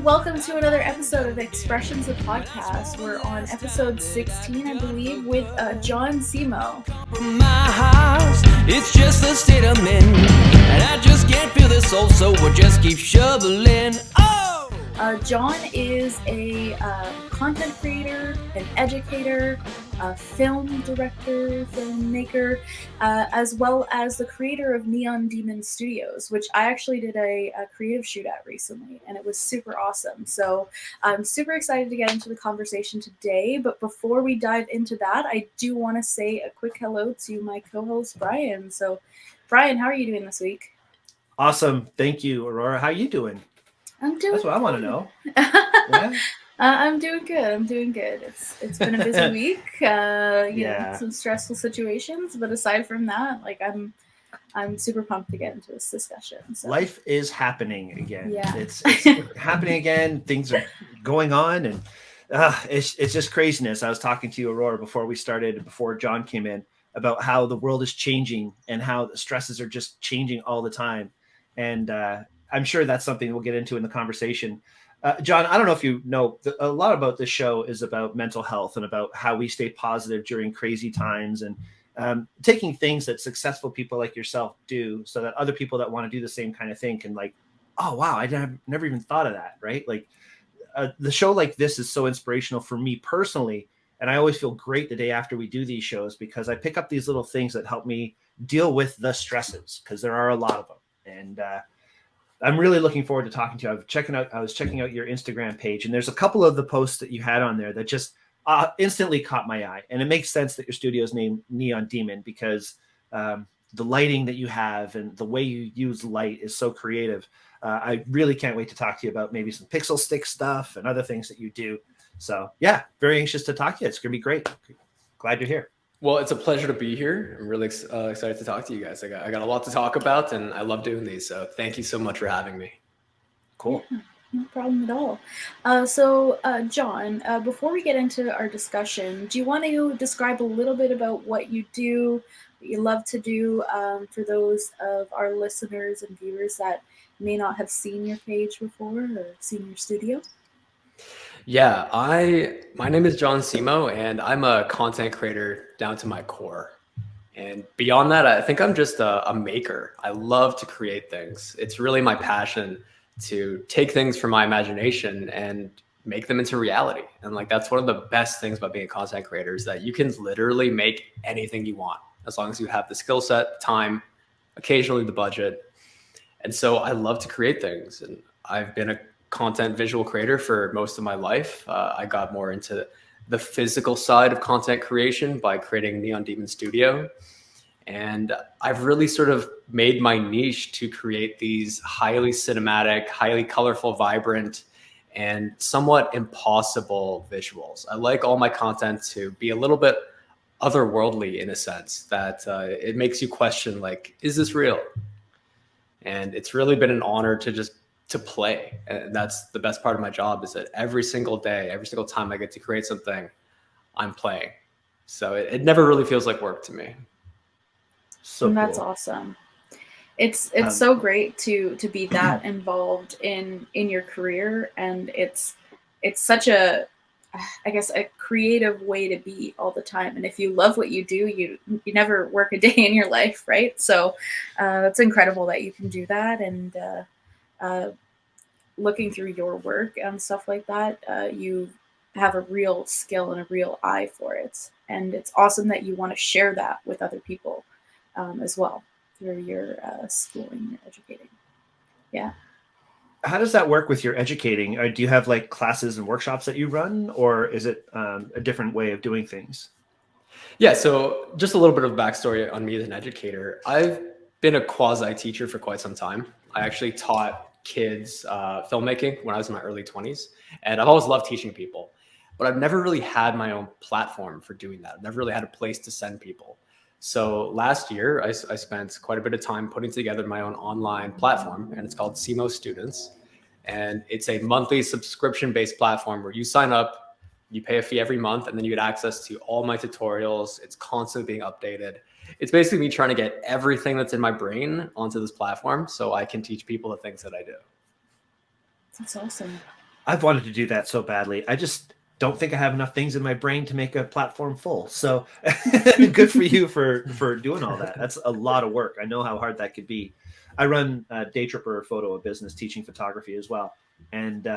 welcome to another episode of Expressions of Podcast. We're on episode 16, I believe, with Jon Simo. My house, it's just a state I'm in, and I just can't feel the soul, so we'll just keep shoveling. Jon is a content creator, an educator, a film director, filmmaker, as well as the creator of Neon Demon Studios, which I actually did a creative shoot at recently, and it was super awesome. So I'm super excited to get into the conversation today. But before we dive into that, I do want to say a quick hello to my co-host, Brian. So, Brian, how are you doing this week? Awesome. Thank you, Aurora. How are you doing? I'm doing That's what good. I want to know. Yeah. I'm doing good. It's been a busy week. Yeah. Some stressful situations, but aside from that, I'm super pumped to get into this discussion. So. Life is happening again. Yeah. It's happening again. Things are going on, and it's just craziness. I was talking to you, Aurora, before we started, before Jon came in, about how the world is changing and how the stresses are just changing all the time. And I'm sure that's something we'll get into in the conversation. Jon, I don't know if you know, a lot about this show is about mental health and about how we stay positive during crazy times, and taking things that successful people like yourself do so that other people that want to do the same kind of thing can oh, wow, I never even thought of that, right? The show like this is so inspirational for me personally. And I always feel great the day after we do these shows because I pick up these little things that help me deal with the stresses, because there are a lot of them. And I'm really looking forward to talking to you. I was checking out your Instagram page, and there's a couple of the posts that you had on there that just instantly caught my eye. And it makes sense that your studio is named Neon Demon because the lighting that you have and the way you use light is so creative. I really can't wait to talk to you about maybe some pixel stick stuff and other things that you do. So yeah, very anxious to talk to you. It's going to be great. Glad you're here. Well, it's a pleasure to be here. I'm really excited to talk to you guys. I got a lot to talk about, and I love doing these. So thank you so much for having me. Cool. Yeah, no problem at all. So, Jon, before we get into our discussion, do you want to describe a little bit about what you do, what you love to do, for those of our listeners and viewers that may not have seen your page before or seen your studio? Yeah, my name is Jon Simo, and I'm a content creator down to my core. And beyond that, I think I'm just a maker. I love to create things. It's really my passion to take things from my imagination and make them into reality. And that's one of the best things about being a content creator is that you can literally make anything you want as long as you have the skill set, time, occasionally the budget. And so I love to create things. And I've been a content visual creator for most of my life. I got more into the physical side of content creation by creating Neon Demon Studio. And I've really sort of made my niche to create these highly cinematic, highly colorful, vibrant, and somewhat impossible visuals. I like all my content to be a little bit otherworldly in a sense that it makes you question, is this real? And it's really been an honor to play. And that's the best part of my job, is that every single day, every single time I get to create something, I'm playing. So it never really feels like work to me. So and that's cool. Awesome. It's so great to be that involved in your career, and it's such a creative way to be all the time. And if you love what you do, you never work a day in your life, right? So that's incredible that you can do that. And looking through your work and stuff like that, you have a real skill and a real eye for it. And it's awesome that you want to share that with other people as well through your schooling, your educating. Yeah. How does that work with your educating? Do you have classes and workshops that you run, or is it a different way of doing things? Yeah. So just a little bit of backstory on me as an educator. I've been a quasi teacher for quite some time. I actually taught kids filmmaking when I was in my early 20s. And I've always loved teaching people, but I've never really had my own platform for doing that. I've never really had a place to send people. So last year, I spent quite a bit of time putting together my own online platform, and it's called Simo Students. And it's a monthly subscription-based platform where you sign up, you pay a fee every month, and then you get access to all my tutorials. It's constantly being updated. It's basically me trying to get everything that's in my brain onto this platform so I can teach people the things that I do. That's awesome. I've wanted to do that so badly. I just don't think I have enough things in my brain to make a platform full. So good for you for doing all that. That's a lot of work. I know how hard that could be. I run Day Tripper Photo, a business teaching photography as well. And,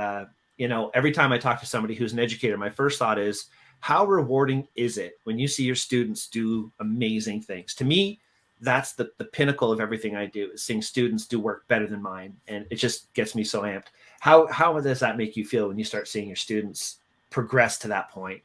every time I talk to somebody who's an educator, my first thought is, how rewarding is it when you see your students do amazing things? To me, that's the pinnacle of everything I do, is seeing students do work better than mine. And it just gets me so amped. How does that make you feel when you start seeing your students progress to that point?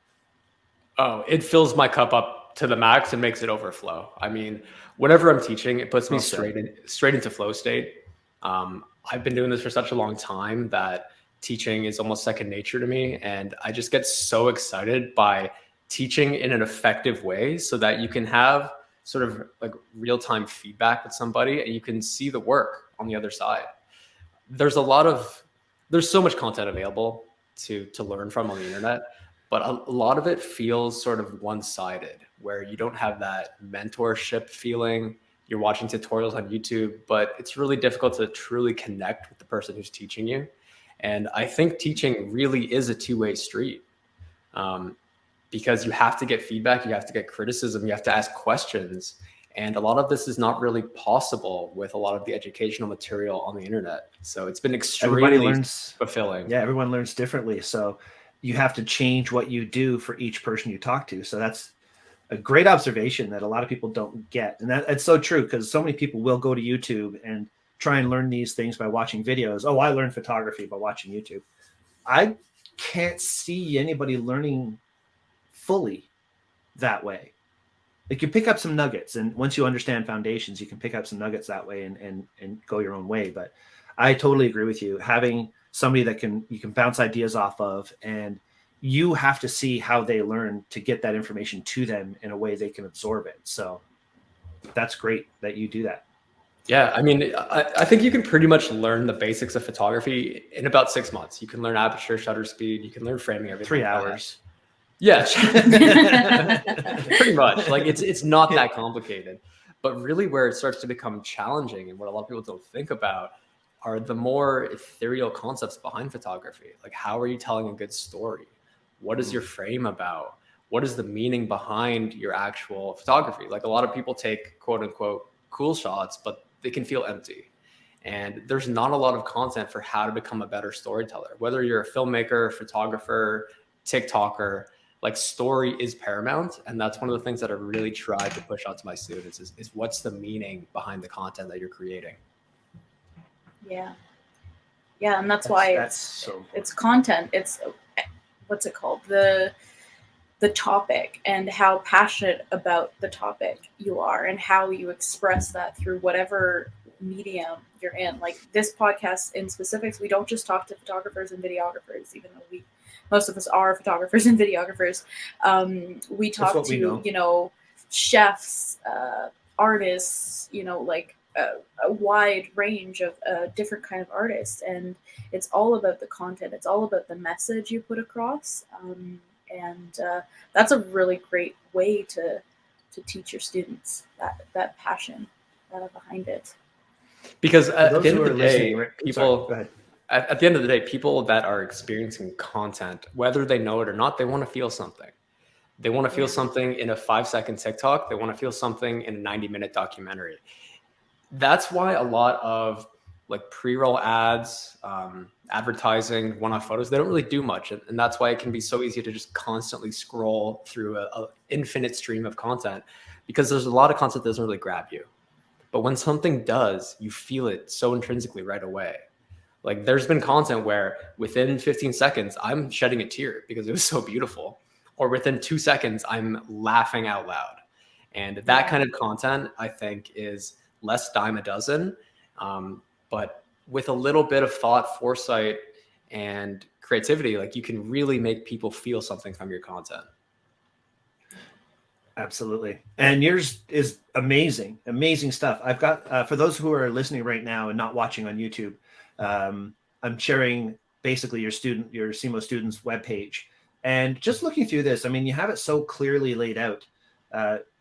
Oh, it fills my cup up to the max and makes it overflow. I mean, whenever I'm teaching, it puts me straight into flow state. I've been doing this for such a long time that teaching is almost second nature to me. And I just get so excited by teaching in an effective way so that you can have sort of like real-time feedback with somebody and you can see the work on the other side. There's so much content available to learn from on the internet, but a lot of it feels sort of one-sided, where you don't have that mentorship feeling. You're watching tutorials on YouTube, but it's really difficult to truly connect with the person who's teaching you. And I think teaching really is a two-way street, because you have to get feedback, you have to get criticism, you have to ask questions. And a lot of this is not really possible with a lot of the educational material on the internet. So it's been extremely fulfilling. Yeah, everyone learns differently. So you have to change what you do for each person you talk to. So that's a great observation that a lot of people don't get. And it's so true, because so many people will go to YouTube and try and learn these things by watching videos. Oh, I learned photography by watching YouTube. I can't see anybody learning fully that way. Like, you pick up some nuggets, and once you understand foundations, you can pick up some nuggets that way and go your own way. But I totally agree with you. Having somebody that you can bounce ideas off of, and you have to see how they learn to get that information to them in a way they can absorb it. So that's great that you do that. Yeah, I mean, I think you can pretty much learn the basics of photography in about 6 months. You can learn aperture, shutter speed, you can learn framing, everything. 3 hours. Yeah, pretty much. Like, it's not that complicated. But really where it starts to become challenging, and what a lot of people don't think about, are the more ethereal concepts behind photography. Like, how are you telling a good story? What is your frame about? What is the meaning behind your actual photography? Like, a lot of people take quote unquote cool shots, but they can feel empty. And there's not a lot of content for how to become a better storyteller. Whether you're a filmmaker, photographer, TikToker, like, story is paramount. And that's one of the things that I really try to push out to my students is what's the meaning behind the content that you're creating? Yeah. And that's why it's content. It's, what's it called? The topic, and how passionate about the topic you are, and how you express that through whatever medium you're in. Like, this podcast in specifics, we don't just talk to photographers and videographers, even though most of us are photographers and videographers. We talk to, chefs, artists, like a wide range of different kind of artists. And it's all about the content. It's all about the message you put across. And that's a really great way to teach your students that passion behind it. Because at the end of the day, at the end of the day, people that are experiencing content, whether they know it or not, they want to feel something. They want to feel something in a 5-second TikTok. They want to feel something in a 90-minute documentary. That's why a lot of like pre-roll ads, advertising, one-off photos, they don't really do much. And that's why it can be so easy to just constantly scroll through an infinite stream of content, because there's a lot of content that doesn't really grab you. But when something does, you feel it so intrinsically right away. Like, there's been content where within 15 seconds, I'm shedding a tear because it was so beautiful. Or within 2 seconds, I'm laughing out loud. And that kind of content, I think, is less dime a dozen. But with a little bit of thought, foresight, and creativity, like, you can really make people feel something from your content. Absolutely. And yours is amazing stuff. I've got, for those who are listening right now and not watching on YouTube, I'm sharing basically your Simo students webpage, and just looking through this, I mean, you have it so clearly laid out.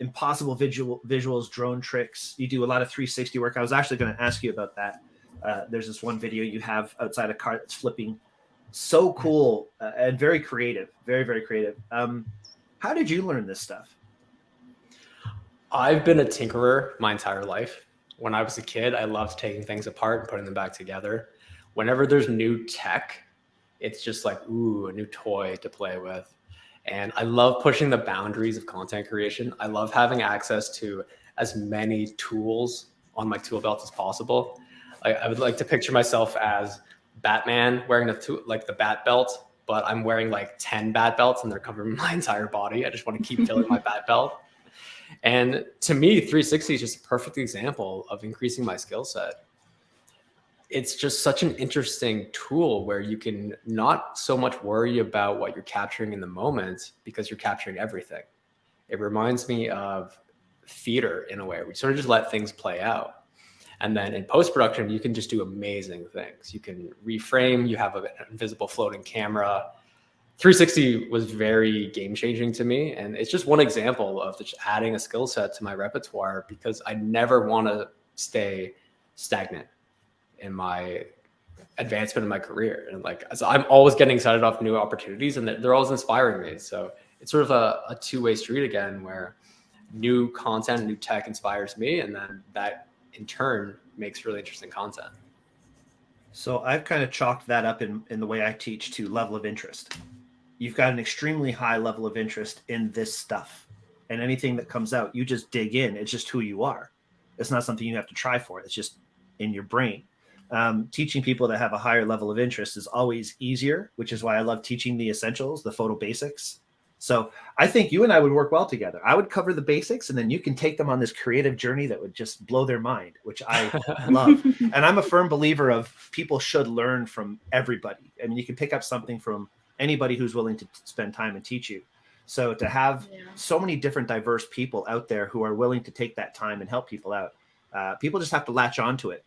Impossible visuals, drone tricks. You do a lot of 360 work. I was actually going to ask you about that. There's this one video you have outside a car that's flipping. So cool and very creative, very, very creative. How did you learn this stuff? I've been a tinkerer my entire life. When I was a kid, I loved taking things apart and putting them back together. Whenever there's new tech, it's just like, ooh, a new toy to play with. And I love pushing the boundaries of content creation. I love having access to as many tools on my tool belt as possible. I would like to picture myself as Batman wearing the bat belt, but I'm wearing like 10 bat belts and they're covering my entire body. I just want to keep filling my bat belt. And to me, 360 is just a perfect example of increasing my skill set. It's just such an interesting tool where you can not so much worry about what you're capturing in the moment because you're capturing everything. It reminds me of theater in a way. We sort of just let things play out. And then in post-production, you can just do amazing things. You can reframe, you have an invisible floating camera. 360 was very game-changing to me. And it's just one example of just adding a skill set to my repertoire because I never want to stay stagnant in my advancement in my career. And so I'm always getting excited off new opportunities and they're always inspiring me. So it's sort of a two-way street again, where new content, new tech inspires me. And then that in turn makes really interesting content. So I've kind of chalked that up in the way I teach to level of interest. You've got an extremely high level of interest in this stuff, and anything that comes out, you just dig in. It's just who you are. It's not something you have to try for. It's just in your brain. Teaching people that have a higher level of interest is always easier, which is why I love teaching the essentials, the photo basics. So I think you and I would work well together. I would cover the basics, and then you can take them on this creative journey that would just blow their mind, which I love. And I'm a firm believer of people should learn from everybody. I mean, you can pick up something from anybody who's willing to spend time and teach you. So to have so many different diverse people out there who are willing to take that time and help people out, people just have to latch onto it.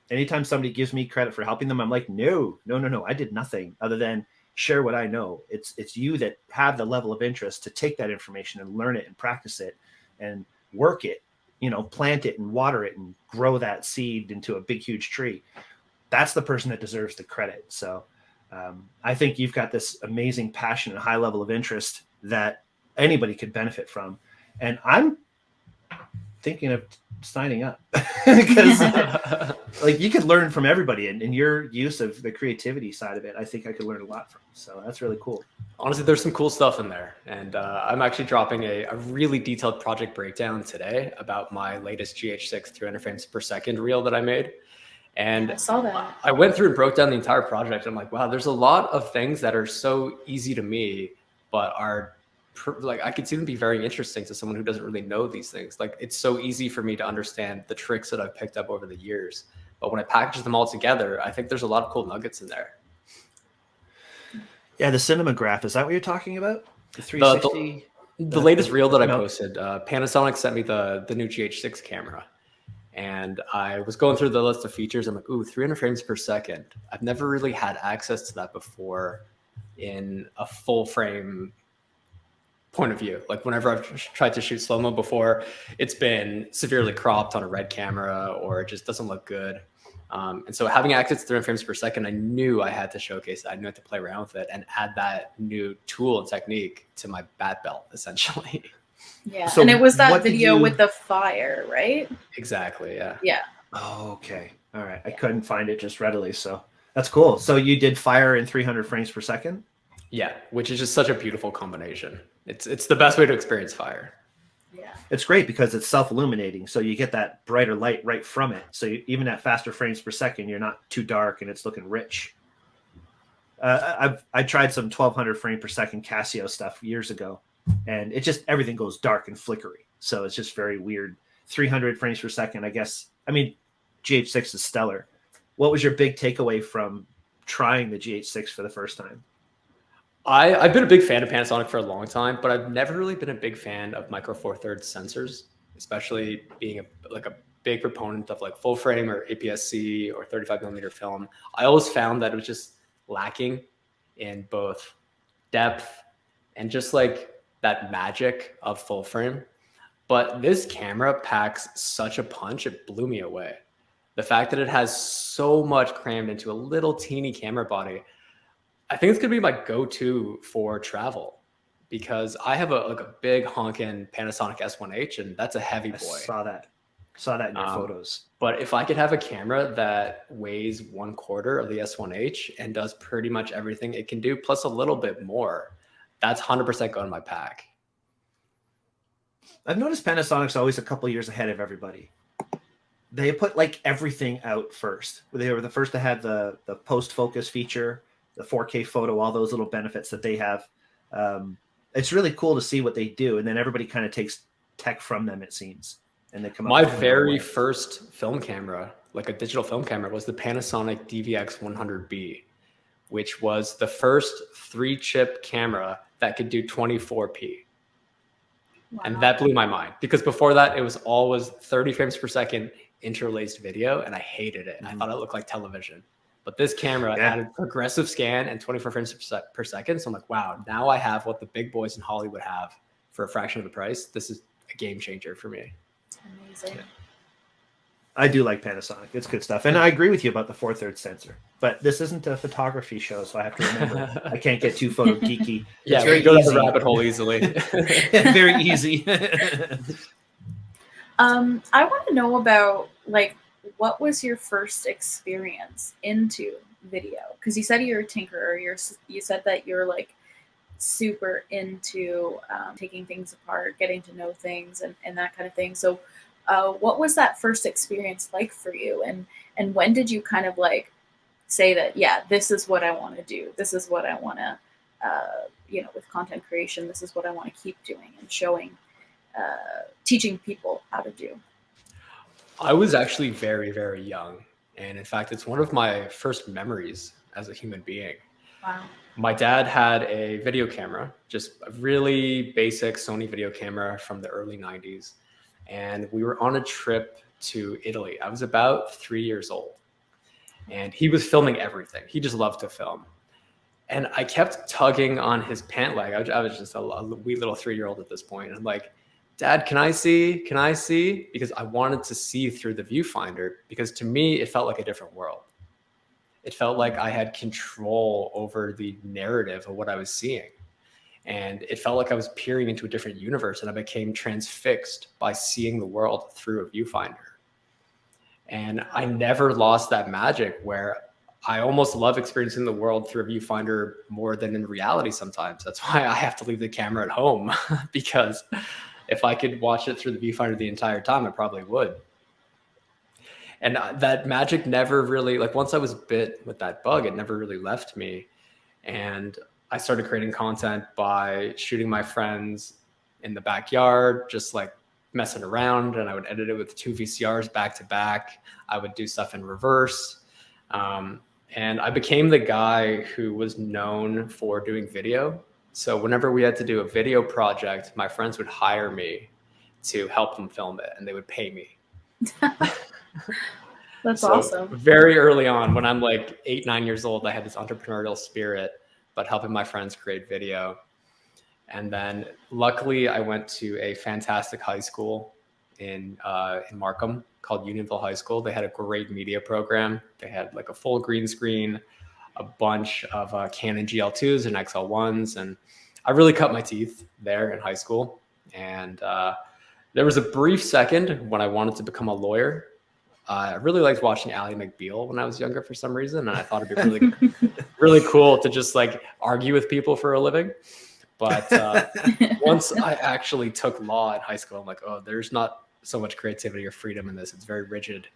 Anytime somebody gives me credit for helping them, I'm like, no, I did nothing other than share what I know. It's you that have the level of interest to take that information and learn it and practice it and work it, plant it and water it and grow that seed into a big, huge tree. That's the person that deserves the credit. So I think you've got this amazing passion and high level of interest that anybody could benefit from. And I'm thinking of signing up because you could learn from everybody, and your use of the creativity side of it, I think I could learn a lot from. So that's really cool. Honestly, there's some cool stuff in there. And I'm actually dropping a really detailed project breakdown today about my latest GH6 300 frames per second reel that I made. And I saw that. I went through and broke down the entire project. I'm like, wow, there's a lot of things that are so easy to me, but are I could see them be very interesting to someone who doesn't really know these things. It's so easy for me to understand the tricks that I've picked up over the years. But when I package them all together, I think there's a lot of cool nuggets in there. Yeah, the Cinematograph, is that what you're talking about? The 360? The latest reel that I posted, Panasonic sent me the new GH6 camera. And I was going through the list of features. I'm like, ooh, 300 frames per second. I've never really had access to that before in a full frame point of view. Whenever I've tried to shoot slow-mo before, it's been severely cropped on a red camera or it just doesn't look good. And so having access to 300 frames per second, I knew I had to showcase it. I knew I had to play around with it and add that new tool and technique to my bat belt, essentially. Yeah, so and it was that video with the fire, right? Exactly, yeah. Yeah. Oh, okay. All right. I couldn't find it just readily, so that's cool. So you did fire in 300 frames per second? Yeah, which is just such a beautiful combination. It's the best way to experience fire. Yeah. It's great because it's self-illuminating, so you get that brighter light right from it. So even at faster frames per second, you're not too dark and it's looking rich. I tried some 1200 frame per second Casio stuff years ago, and it just everything goes dark and flickery. So it's just very weird. 300 frames per second, I guess. I mean, GH6 is stellar. What was your big takeaway from trying the GH6 for the first time? I've been a big fan of Panasonic for a long time, but I've never really been a big fan of Micro Four Thirds sensors, especially being a big proponent of full frame or APS-C or 35 millimeter film. I always found that it was just lacking in both depth and just that magic of full frame. But this camera packs such a punch, it blew me away. The fact that it has so much crammed into a little teeny camera body, I think it's gonna be my go-to for travel because I have a big honkin' Panasonic S1H, and that's a heavy boy. Saw that in your photos. But if I could have a camera that weighs 1/4 of the S1H and does pretty much everything it can do, plus a little bit more, that's 100% going in my pack. I've noticed Panasonic's always a couple years ahead of everybody. They put like everything out first. They were the first to have the post focus feature, the 4K photo, all those little benefits that they have. It's really cool to see what they do, and then everybody kind of takes tech from them, it seems, and they come up. My very first film camera, like a digital film camera, was the Panasonic DVX100B, which was the first 3-chip camera that could do 24p. Wow. And that blew my mind because before that, it was always 30 frames per second interlaced video, and I hated it. I thought it looked like television. But this camera added progressive scan and 24 frames per second. So I'm like, wow, now I have what the big boys in Hollywood have for a fraction of the price. This is a game changer for me. Amazing. Yeah. I do like Panasonic. It's good stuff. And I agree with you about the 4/3 sensor. But this isn't a photography show, so I have to remember I can't get too photo geeky. Yeah, we go down the rabbit hole easily. Very easy. I want to know about, like, what was your first experience into video? Because you said you're a tinkerer. You said that you're like super into taking things apart, getting to know things, and that kind of thing. So what was that first experience like for you? And when did you kind of like say that, yeah, this is what I want to do. This is what I want to, with content creation, this is what I want to keep doing and showing, teaching people how to do. I was actually very, very young. And in fact, it's one of my first memories as a human being. Wow. My dad had a video camera, just a really basic Sony video camera from the early 90s. And we were on a trip to Italy. I was about 3 years old. And he was filming everything. He just loved to film. And I kept tugging on his pant leg. I was just a wee little 3-year-old at this point. I'm like, Dad, can I see? Can I see? Because I wanted to see through the viewfinder, because to me, it felt like a different world. It felt like I had control over the narrative of what I was seeing. And it felt like I was peering into a different universe, and I became transfixed by seeing the world through a viewfinder. And I never lost that magic where I almost love experiencing the world through a viewfinder more than in reality sometimes. That's why I have to leave the camera at home, because if I could watch it through the viewfinder the entire time, I probably would. And that magic never really, like once I was bit with that bug, it never really left me. And I started creating content by shooting my friends in the backyard, just like messing around, and I would edit it with 2 VCRs back to back. I would do stuff in reverse. And I became the guy who was known for doing video. So whenever we had to do a video project, my friends would hire me to help them film it, and they would pay me. That's awesome. Very early on, when I'm like 8, 9 years old, I had this entrepreneurial spirit, but helping my friends create video. And then luckily I went to a fantastic high school in Markham called Unionville High School. They had a great media program. They had like a full green screen, a bunch of Canon GL2s and XL1s. And I really cut my teeth there in high school. And there was a brief second when I wanted to become a lawyer. I really liked watching Ally McBeal when I was younger for some reason. And I thought it'd be really, really cool to just like argue with people for a living. But once I actually took law in high school, I'm like, oh, there's not so much creativity or freedom in this. It's very rigid.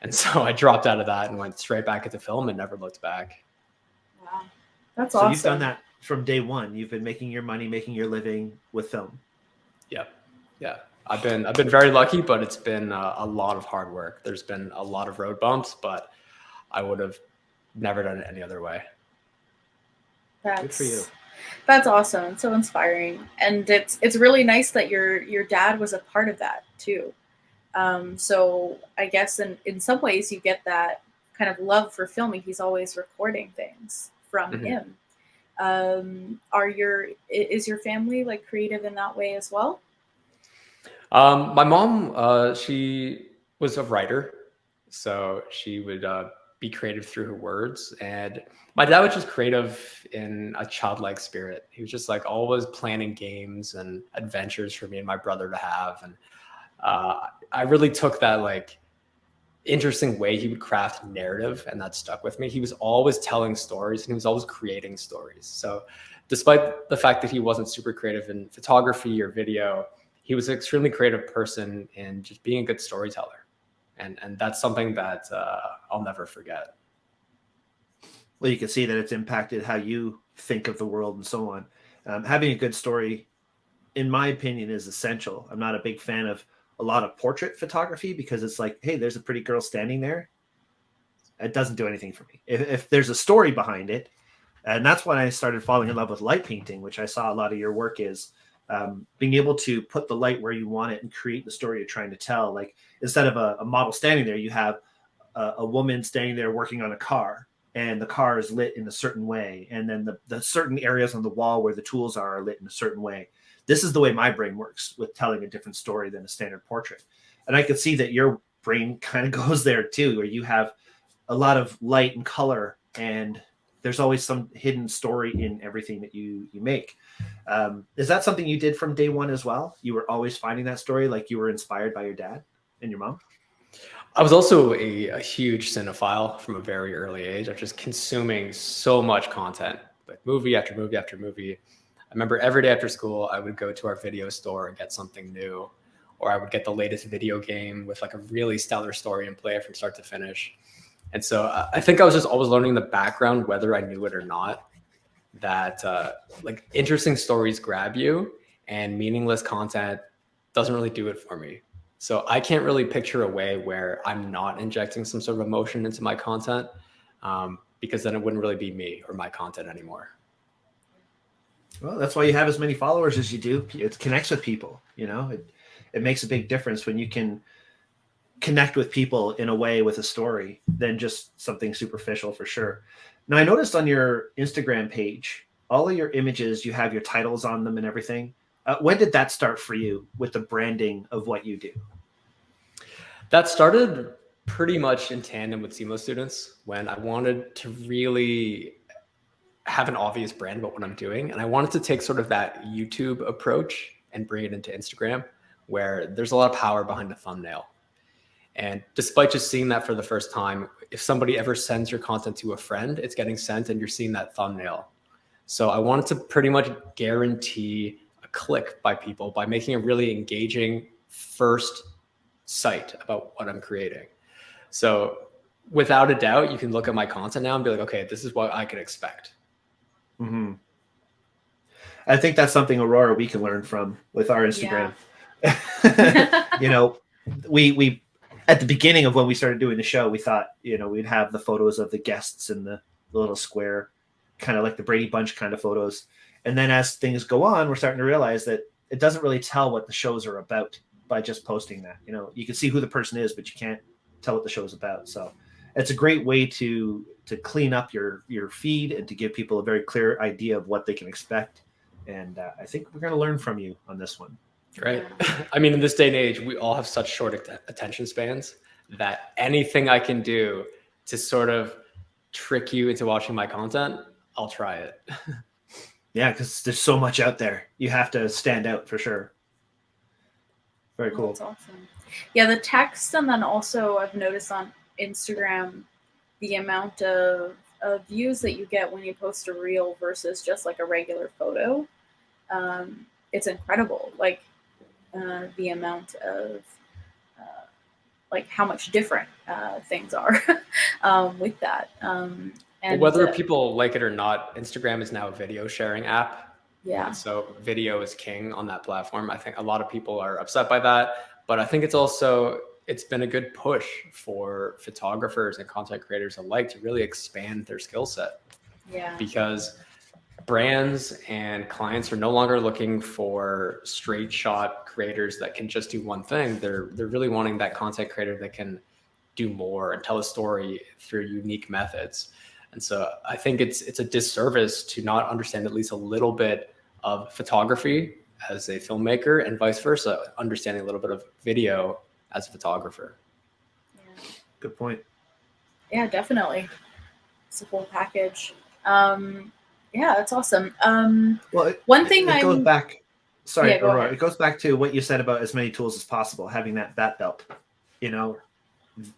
And so I dropped out of that and went straight back into film and never looked back. Wow. That's awesome. So you've done that from day one. You've been making your money, making your living with film. Yeah. Yeah. I've been very lucky, but it's been a lot of hard work. There's been a lot of road bumps, but I would have never done it any other way. Good for you. That's awesome. It's so inspiring. And it's really nice that your dad was a part of that too. So I guess in some ways you get that kind of love for filming. He's always recording things from him. Is your family like creative in that way as well? My mom, she was a writer. So she would be creative through her words. And my dad was just creative in a childlike spirit. He was just like always planning games and adventures for me and my brother to have. And I really took that like interesting way he would craft narrative, and that stuck with me. He was always telling stories and he was always creating stories. So despite the fact that he wasn't super creative in photography or video, he was an extremely creative person in just being a good storyteller. And that's something that I'll never forget. Well, you can see that it's impacted how you think of the world and so on. Having a good story, in my opinion, is essential. I'm not a big fan of a lot of portrait photography because it's like, hey, there's a pretty girl standing there. It doesn't do anything for me. If there's a story behind it, and that's when I started falling in love with light painting, which I saw a lot of your work is being able to put the light where you want it and create the story you're trying to tell. Like instead of a model standing there, you have a woman standing there working on a car, and the car is lit in a certain way. And then the certain areas on the wall where the tools are lit in a certain way. This is the way my brain works with telling a different story than a standard portrait. And I could see that your brain kind of goes there too, where you have a lot of light and color, and there's always some hidden story in everything that you make. Is that something you did from day one as well? You were always finding that story, like you were inspired by your dad and your mom? I was also a huge cinephile from a very early age. I was just consuming so much content, like movie after movie after movie. I remember every day after school, I would go to our video store and get something new, or I would get the latest video game with like a really stellar story and play it from start to finish. And so I think I was just always learning in the background, whether I knew it or not, that like interesting stories grab you and meaningless content doesn't really do it for me. So I can't really picture a way where I'm not injecting some sort of emotion into my content, because then it wouldn't really be me or my content anymore. Well, that's why you have as many followers as you do. It connects with people, you know, it makes a big difference when you can connect with people in a way with a story than just something superficial, for sure. Now, I noticed on your Instagram page, all of your images, you have your titles on them and everything. When did that start for you with the branding of what you do? That started pretty much in tandem with Simo students when I wanted to really have an obvious brand about what I'm doing. And I wanted to take sort of that YouTube approach and bring it into Instagram, where there's a lot of power behind a thumbnail. And despite just seeing that for the first time, if somebody ever sends your content to a friend, it's getting sent and you're seeing that thumbnail. So I wanted to pretty much guarantee a click by people by making a really engaging first sight about what I'm creating. So without a doubt, you can look at my content now and be like, okay, this is what I could expect. Mm-hmm. I think that's something, Aurora, we can learn from with our Instagram. Yeah. You know, we at the beginning of when we started doing the show, we thought, you know, we'd have the photos of the guests in the little square, kind of like the Brady Bunch kind of photos. And then as things go on, we're starting to realize that it doesn't really tell what the shows are about by just posting that. You know, you can see who the person is, but you can't tell what the show's about. So it's a great way to clean up your feed and to give people a very clear idea of what they can expect. And I think we're going to learn from you on this one. Right. I mean, in this day and age, we all have such short attention spans that anything I can do to sort of trick you into watching my content, I'll try it. Yeah, because there's so much out there. You have to stand out for sure. Very cool. That's awesome. Yeah, the text, and then also I've noticed on Instagram the amount of views that you get when you post a reel versus just like a regular photo. It's incredible. Like the amount of like how much different things are with that. And whether people like it or not, Instagram is now a video sharing app. Yeah. And so video is king on that platform. I think a lot of people are upset by that, but I think it's been a good push for photographers and content creators alike to really expand their skill set. Yeah. Because brands and clients are no longer looking for straight shot creators that can just do one thing. They're really wanting that content creator that can do more and tell a story through unique methods. And so I think it's a disservice to not understand at least a little bit of photography as a filmmaker and vice versa, understanding a little bit of video as a photographer. Yeah. Good point. Yeah, definitely. It's a whole package. Yeah, that's awesome. Well, One thing it goes I'm back. yeah, Sorry, go Aurora. ahead. It goes back to what you said about as many tools as possible. Having that belt, you know,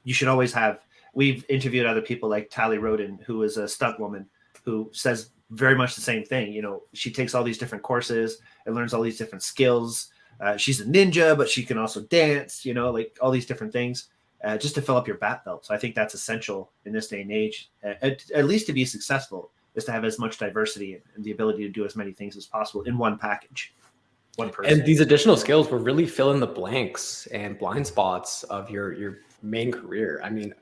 you should always have. We've interviewed other people like Tally Roden, who is a stunt woman, who says very much the same thing. You know, she takes all these different courses and learns all these different skills. She's a ninja, but she can also dance. You know, like all these different things. Just to fill up your bat belt. So I think that's essential in this day and age, at least to be successful, is to have as much diversity and the ability to do as many things as possible in one package, one person. And these additional skills will really fill in the blanks and blind spots of your main career. I mean,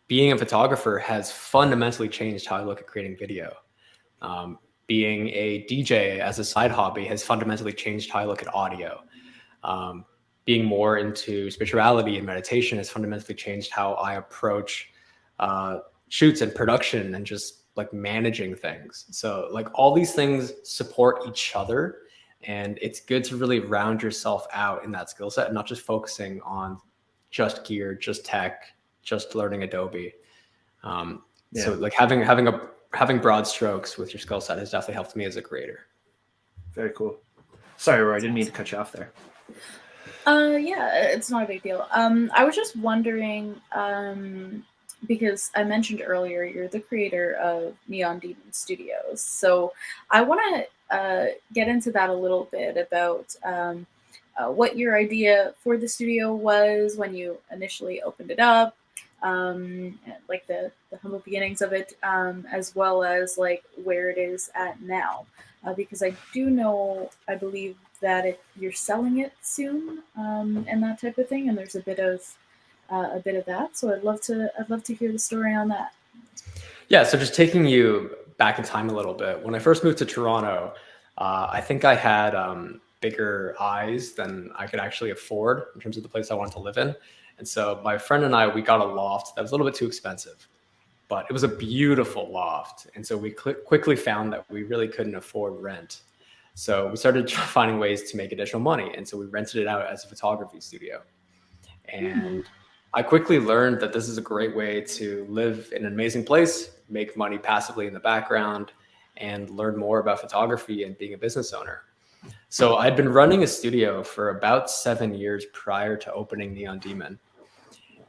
being a photographer has fundamentally changed how I look at creating video. Being a DJ as a side hobby has fundamentally changed how I look at audio. Being more into spirituality and meditation has fundamentally changed how I approach shoots and production and just like managing things. So like all these things support each other, and it's good to really round yourself out in that skill set and not just focusing on just gear, just tech, just learning Adobe. So like having broad strokes with your skill set has definitely helped me as a creator. Very cool. Sorry, Roy, I didn't mean to cut you off there. Yeah, it's not a big deal. I was just wondering, because I mentioned earlier you're the creator of Neon Demon Studios, so I want to get into that a little bit about what your idea for the studio was when you initially opened it up, like the humble beginnings of it, as well as like where it is at now, because I do know, I believe that you're selling it soon, and that type of thing, and there's a bit of that. So I'd love to hear the story on that. Yeah, so just taking you back in time a little bit. When I first moved to Toronto, I think I had bigger eyes than I could actually afford in terms of the place I wanted to live in. And so my friend and I, we got a loft that was a little bit too expensive, but it was a beautiful loft. And so we quickly found that we really couldn't afford rent. So we started finding ways to make additional money. And so we rented it out as a photography studio. And I quickly learned that this is a great way to live in an amazing place, make money passively in the background, and learn more about photography and being a business owner. So I'd been running a studio for about 7 years prior to opening Neon Demon.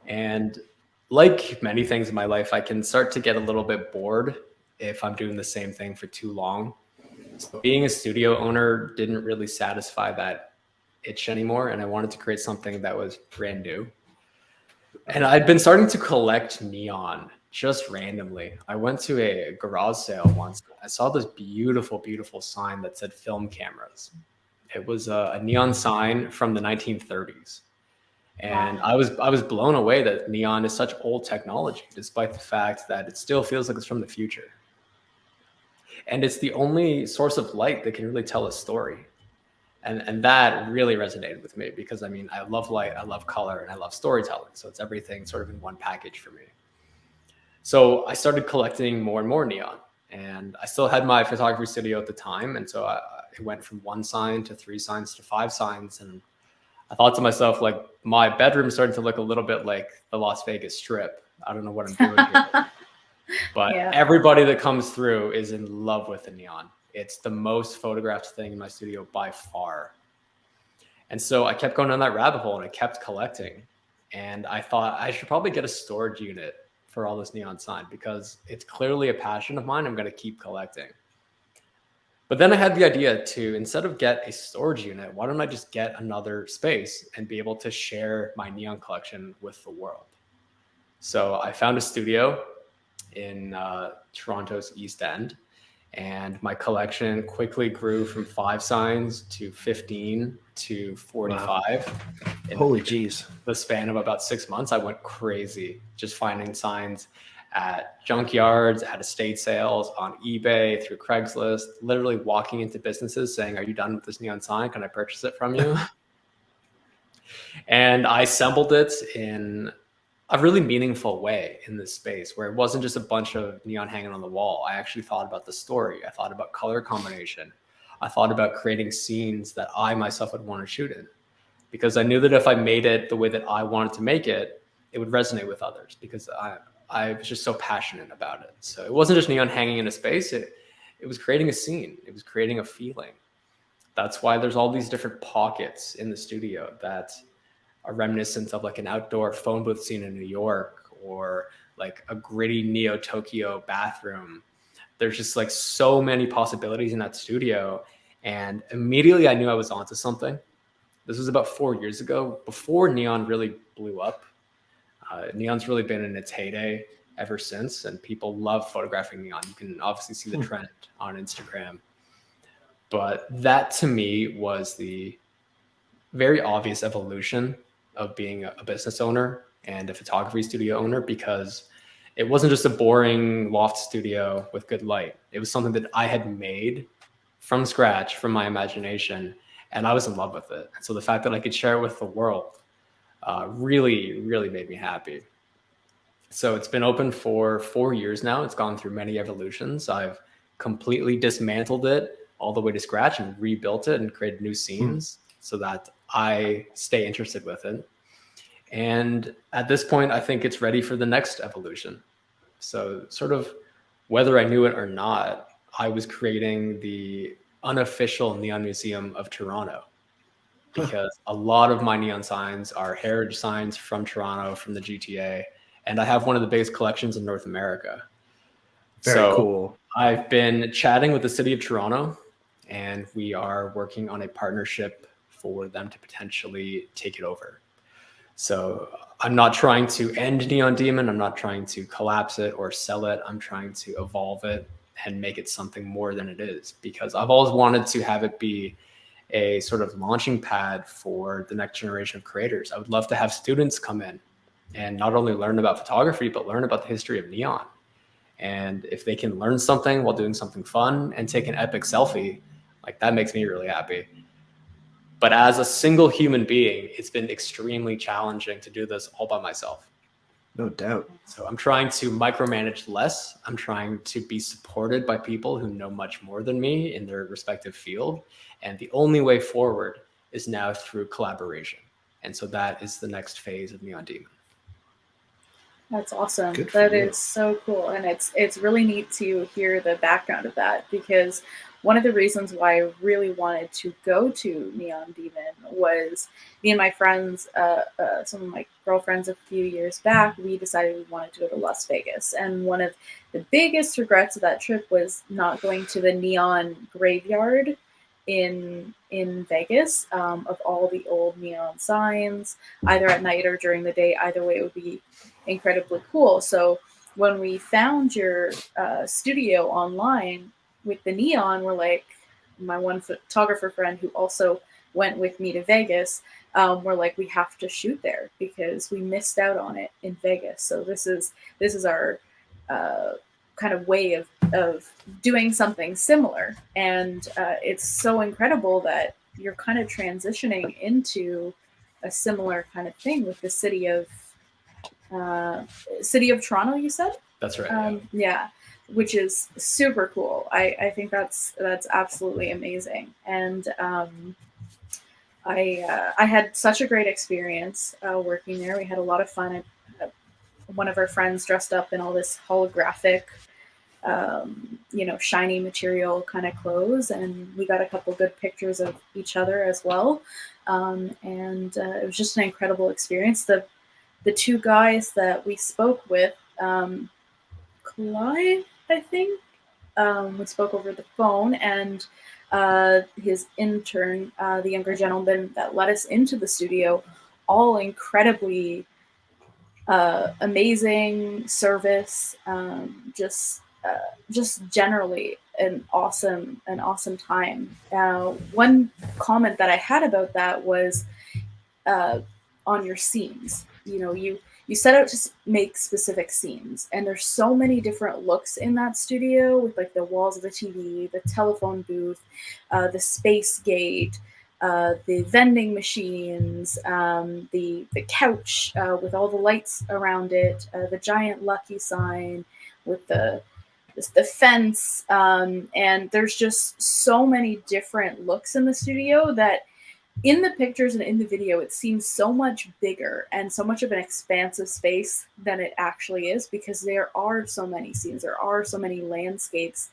And like many things in my life, I can start to get a little bit bored if I'm doing the same thing for too long. So being a studio owner didn't really satisfy that itch anymore. And I wanted to create something that was brand new. And I'd been starting to collect neon just randomly. I went to a garage sale once. I saw this beautiful, beautiful sign that said film cameras. It was a neon sign from the 1930s. And I was blown away that neon is such old technology, despite the fact that it still feels like it's from the future. And it's the only source of light that can really tell a story. And that really resonated with me because, I mean, I love light, I love color, and I love storytelling. So it's everything sort of in one package for me. So I started collecting more and more neon. And I still had my photography studio at the time. And so it went from 1 sign to 3 signs to 5 signs. And I thought to myself, like, my bedroom started to look a little bit like the Las Vegas Strip. I don't know what I'm doing here. But everybody that comes through is in love with the neon. It's the most photographed thing in my studio by far. And so I kept going down that rabbit hole and I kept collecting. And I thought I should probably get a storage unit for all this neon sign because it's clearly a passion of mine. I'm going to keep collecting. But then I had the idea to, instead of get a storage unit, why don't I just get another space and be able to share my neon collection with the world? So I found a studio in Toronto's East End. And my collection quickly grew from 5 signs to 15 to 45. Wow. Holy jeez. The span of about 6 months, I went crazy just finding signs at junkyards, at estate sales, on eBay, through Craigslist, literally walking into businesses saying, "Are you done with this neon sign? Can I purchase it from you?" And I assembled it in a really meaningful way in this space where it wasn't just a bunch of neon hanging on the wall. I actually thought about the story. I thought about color combination. I thought about creating scenes that I myself would want to shoot in because I knew that if I made it the way that I wanted to make it, it would resonate with others because I was just so passionate about it. So it wasn't just neon hanging in a space. It was creating a scene. It was creating a feeling. That's why there's all these different pockets in the studio that are reminiscent of like an outdoor phone booth scene in New York, or like a gritty Neo Tokyo bathroom. There's just like so many possibilities in that studio. And immediately I knew I was onto something. This was about 4 years ago, before neon really blew up. Neon's really been in its heyday ever since, and people love photographing neon. You can obviously see the trend on Instagram. But that to me was the very obvious evolution of being a business owner and a photography studio owner, because it wasn't just a boring loft studio with good light. It was something that I had made from scratch, from my imagination, and I was in love with it. And so the fact that I could share it with the world really, really made me happy. So it's been open for 4 years now. It's gone through many evolutions. I've completely dismantled it all the way to scratch and rebuilt it and created new scenes so that I stay interested with it. And at this point, I think it's ready for the next evolution. So sort of whether I knew it or not, I was creating the unofficial Neon Museum of Toronto, because a lot of my neon signs are heritage signs from Toronto, from the GTA, and I have one of the biggest collections in North America. Very cool. I've been chatting with the city of Toronto, and we are working on a partnership for them to potentially take it over. So I'm not trying to end Neon Demon. I'm not trying to collapse it or sell it. I'm trying to evolve it and make it something more than it is, because I've always wanted to have it be a sort of launching pad for the next generation of creators. I would love to have students come in and not only learn about photography, but learn about the history of neon. And if they can learn something while doing something fun and take an epic selfie, like that makes me really happy. But as a single human being, it's been extremely challenging to do this all by myself. No doubt. So I'm trying to micromanage less. I'm trying to be supported by people who know much more than me in their respective field. And the only way forward is now through collaboration. And so that is the next phase of Neon Demon. That's awesome. That is so cool. And it's really neat to hear the background of that, because one of the reasons why I really wanted to go to Neon Demon was me and my friends, some of my girlfriends a few years back, we decided we wanted to go to Las Vegas. And one of the biggest regrets of that trip was not going to the neon graveyard in Vegas, of all the old neon signs, either at night or during the day. Either way, it would be incredibly cool. So when we found your studio online with the neon, we're like, my one photographer friend who also went with me to Vegas, we're like, we have to shoot there because we missed out on it in Vegas. So this is our kind of way of doing something similar. And it's so incredible that you're kind of transitioning into a similar kind of thing with the city of Toronto, you said? That's right. Yeah, which is super cool. I think that's absolutely amazing. And I had such a great experience working there. We had a lot of fun. One of our friends dressed up in all this holographic, shiny material kind of clothes, and we got a couple good pictures of each other as well. And it was just an incredible experience. The two guys that we spoke with, Clive, I think, we spoke over the phone, and his intern, the younger gentleman that let us into the studio, all incredibly amazing service, just generally an awesome time. One comment that I had about that was on your scenes. You set out to make specific scenes, and there's so many different looks in that studio, with like the walls of the TV, the telephone booth, the space gate, the vending machines, the couch with all the lights around it, the giant Lucky sign with the fence, and there's just so many different looks in the studio that in the pictures and in the video, it seems so much bigger and so much of an expansive space than it actually is, because there are so many scenes, there are so many landscapes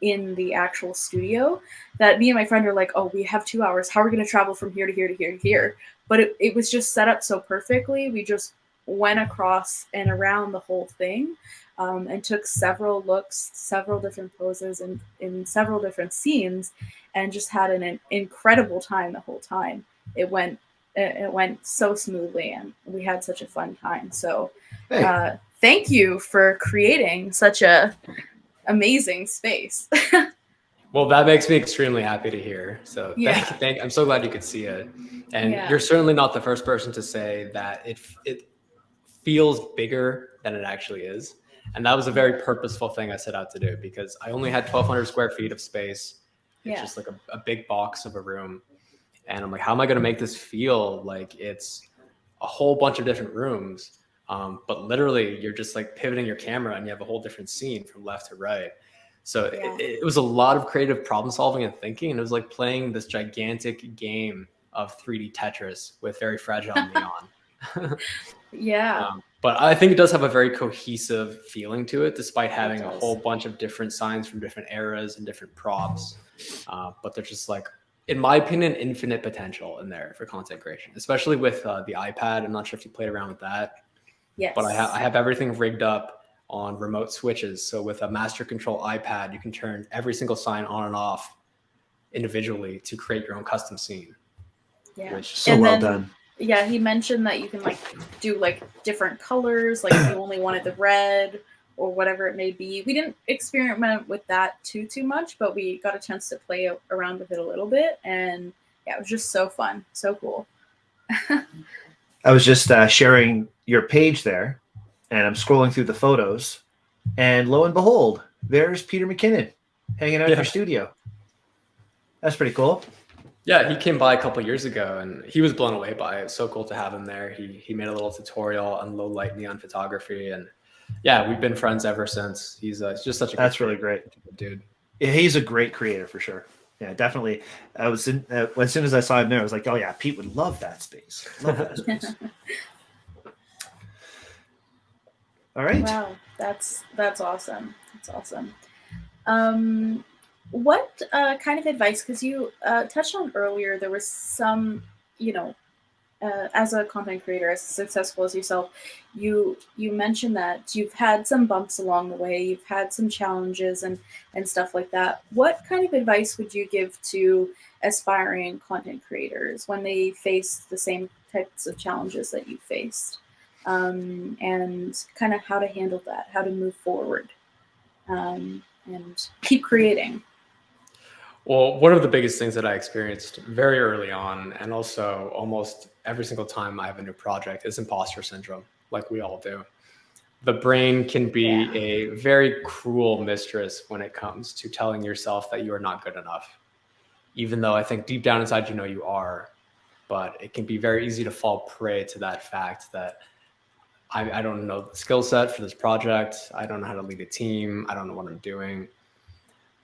in the actual studio that me and my friend are like, oh, we have 2 hours. How are we going to travel from here to here to here to here? But it was just set up so perfectly. We just went across and around the whole thing, and took several looks, several different poses, and in several different scenes, and just had an incredible time the whole time. It went so smoothly, and we had such a fun time. So, thank you for creating such a amazing space. Well, that makes me extremely happy to hear. So I'm so glad you could see it. And you're certainly not the first person to say that it feels bigger than it actually is. And that was a very purposeful thing I set out to do, because I only had 1,200 square feet of space. It's just like a big box of a room. And I'm like, how am I going to make this feel like it's a whole bunch of different rooms? But literally you're just like pivoting your camera and you have a whole different scene from left to right. So it was a lot of creative problem solving and thinking. And it was like playing this gigantic game of 3D Tetris with very fragile neon. But I think it does have a very cohesive feeling to it, despite having a whole bunch of different signs from different eras and different props. But they're just like, in my opinion, infinite potential in there for content creation, especially with the iPad. I'm not sure if you played around with that. Yes. But I have everything rigged up on remote switches. So with a master control iPad, you can turn every single sign on and off individually to create your own custom scene. Yeah. Which is so well done. Yeah, he mentioned that you can like do like different colors, like if you only wanted the red or whatever it may be. We didn't experiment with that too much, but we got a chance to play around with it a little bit, and yeah, it was just so fun, so cool. I was just sharing your page there, and I'm scrolling through the photos, and lo and behold, there's Peter McKinnon hanging out in your studio. That's pretty cool. Yeah, he came by a couple of years ago, and he was blown away by it. It's so cool to have him there. He made a little tutorial on low light neon photography, and yeah, we've been friends ever since. He's just such a really great dude. Yeah, he's a great creator for sure. Yeah, definitely. I was as soon as I saw him there, I was like, oh yeah, Pete would love that space. Love that space. All right. Wow, that's awesome. That's awesome. What kind of advice, because you touched on earlier, there was some, as a content creator, as successful as yourself, you mentioned that you've had some bumps along the way, you've had some challenges and stuff like that. What kind of advice would you give to aspiring content creators when they face the same types of challenges that you faced, and kind of how to handle that, how to move forward, and keep creating? Well, one of the biggest things that I experienced very early on, and also almost every single time I have a new project, is imposter syndrome, like we all do. The brain can be a very cruel mistress when it comes to telling yourself that you are not good enough, even though I think deep down inside you are. But it can be very easy to fall prey to that fact that I don't know the skill set for this project. I don't know how to lead a team. I don't know what I'm doing.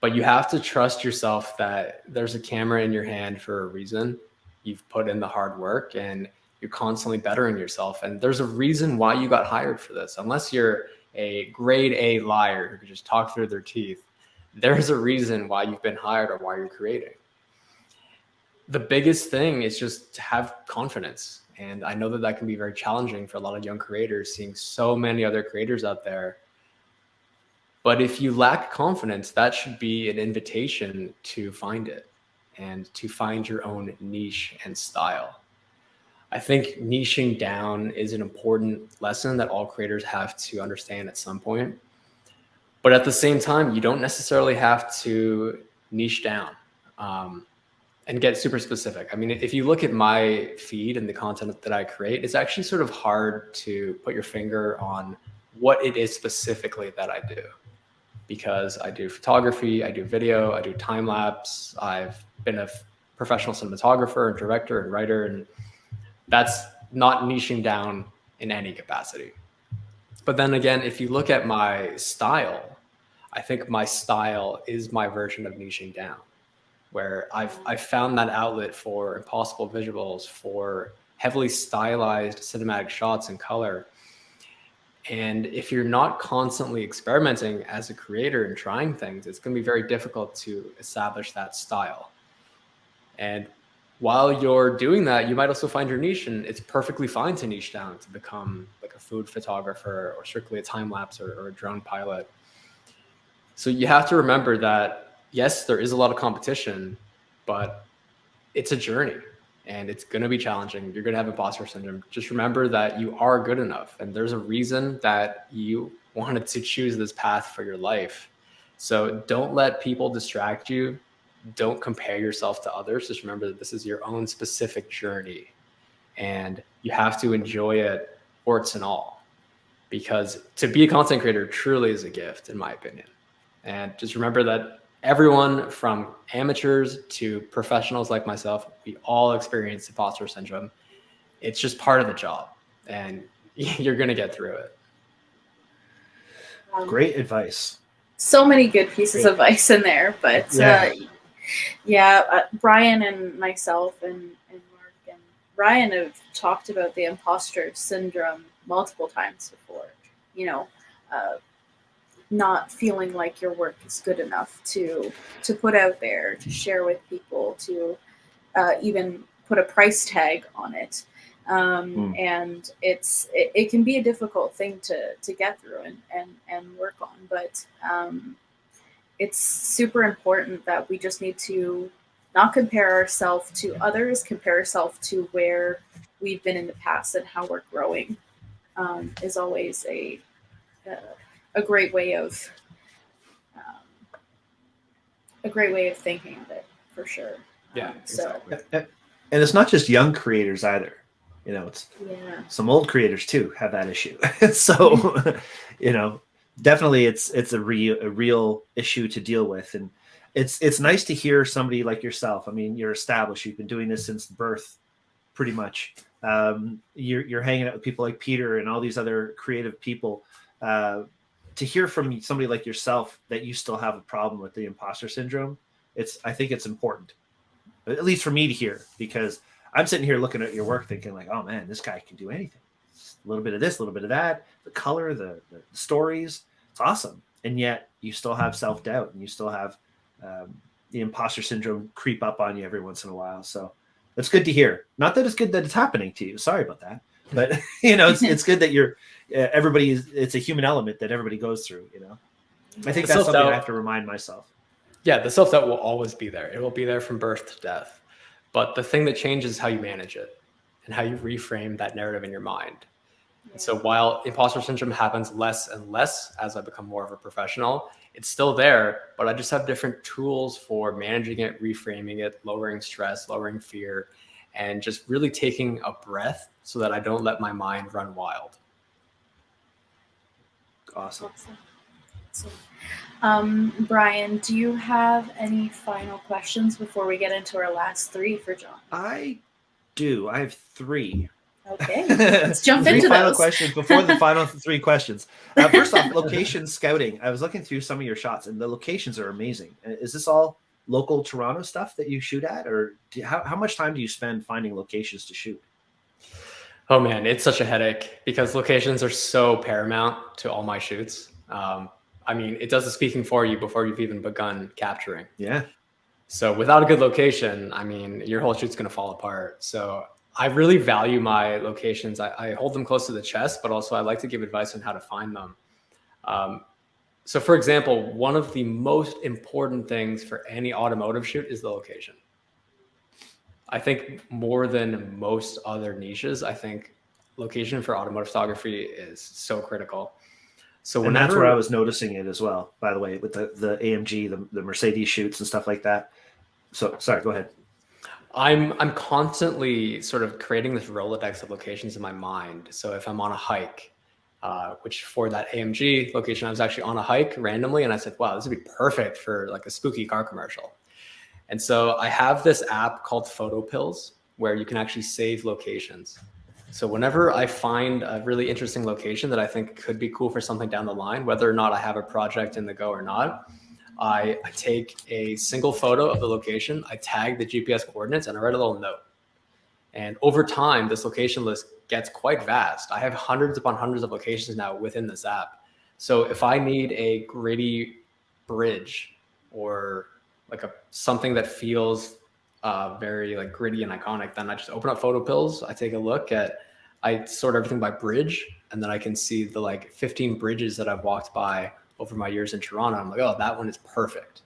But you have to trust yourself that there's a camera in your hand for a reason. You've put in the hard work and you're constantly bettering yourself. And there's a reason why you got hired for this. Unless you're a grade A liar who can just talk through their teeth, there's a reason why you've been hired or why you're creating. The biggest thing is just to have confidence. And I know that can be very challenging for a lot of young creators, seeing so many other creators out there. But if you lack confidence, that should be an invitation to find it and to find your own niche and style. I think niching down is an important lesson that all creators have to understand at some point. But at the same time, you don't necessarily have to niche down and get super specific. I mean, if you look at my feed and the content that I create, it's actually sort of hard to put your finger on what it is specifically that I do. Because I do photography, I do video, I do time lapse. I've been a professional cinematographer and director and writer, and that's not niching down in any capacity. But then again, if you look at my style, I think my style is my version of niching down. where I've found that outlet for impossible visuals, for heavily stylized cinematic shots and color. And if you're not constantly experimenting as a creator and trying things, it's going to be very difficult to establish that style. And while you're doing that, you might also find your niche, and it's perfectly fine to niche down to become like a food photographer or strictly a time lapse or a drone pilot. So you have to remember that, yes, there is a lot of competition, but it's a journey and it's going to be challenging. You're going to have imposter syndrome. Just remember that you are good enough, and there's a reason that you wanted to choose this path for your life. So don't let people distract you. Don't compare yourself to others. Just remember that this is your own specific journey, and you have to enjoy it, warts and all, because to be a content creator truly is a gift, in my opinion. And just remember that everyone from amateurs to professionals like myself, we all experience imposter syndrome. It's just part of the job, and you're going to get through it. Great advice. So many good pieces of advice in there, but Brian and myself and Mark and Ryan have talked about the imposter syndrome multiple times before. You know, not feeling like your work is good enough to put out there, to share with people, to even put a price tag on it. And it can be a difficult thing to get through and work on, but it's super important that we just need to not compare ourselves to others, compare ourselves to where we've been in the past and how we're growing. Is always a great way of thinking of it, for sure. Yeah, exactly. And it's not just young creators either. You know, it's some old creators too have that issue. So, you know, definitely it's a real issue to deal with. And it's nice to hear somebody like yourself. I mean, you're established. You've been doing this since birth, pretty much. You're hanging out with people like Peter and all these other creative people. To hear from somebody like yourself that you still have a problem with the imposter syndrome, I think it's important, at least for me to hear, because I'm sitting here looking at your work thinking like, oh man, this guy can do anything. A little bit of this, a little bit of that, the color, the stories, it's awesome. And yet you still have self-doubt and you still have the imposter syndrome creep up on you every once in a while. So that's good to hear. Not that it's good that it's happening to you. Sorry about that. But, you know, it's good that it's a human element that everybody goes through, you know. I think that's something I have to remind myself. Yeah, the self-doubt will always be there. It will be there from birth to death. But the thing that changes is how you manage it and how you reframe that narrative in your mind. And so while imposter syndrome happens less and less as I become more of a professional, it's still there, but I just have different tools for managing it, reframing it, lowering stress, lowering fear, and just really taking a breath so that I don't let my mind run wild. Awesome. Brian, do you have any final questions before we get into our last three for Jon? I do. I have three. Okay, let's jump into final those. Questions before the final three questions. First off, location scouting. I was looking through some of your shots, and the locations are amazing. Is this all local Toronto stuff that you shoot at, or how much time do you spend finding locations to shoot? Oh man, it's such a headache because locations are so paramount to all my shoots. I mean, it does the speaking for you before you've even begun capturing. Yeah. So without a good location, I mean, your whole shoot's going to fall apart. So I really value my locations. I hold them close to the chest, but also I like to give advice on how to find them. So for example, one of the most important things for any automotive shoot is the location. I think more than most other niches, I think location for automotive photography is so critical. So and that's where I was noticing it as well, by the way, with the AMG, the Mercedes shoots and stuff like that. So sorry, go ahead. I'm constantly sort of creating this Rolodex of locations in my mind. So if I'm on a hike, which for that AMG location, I was actually on a hike randomly, and I said, wow, this would be perfect for like a spooky car commercial. And so I have this app called Photo Pills where you can actually save locations. So whenever I find a really interesting location that I think could be cool for something down the line, whether or not I have a project in the go or not, I take a single photo of the location, I tag the GPS coordinates, and I write a little note. And over time, this location list gets quite vast. I have hundreds upon hundreds of locations now within this app. So if I need a gritty bridge or like something that feels very like gritty and iconic, then I just open up Photo Pills. I take a look I sort everything by bridge, and then I can see the like 15 bridges that I've walked by over my years in Toronto. I'm like, oh, that one is perfect.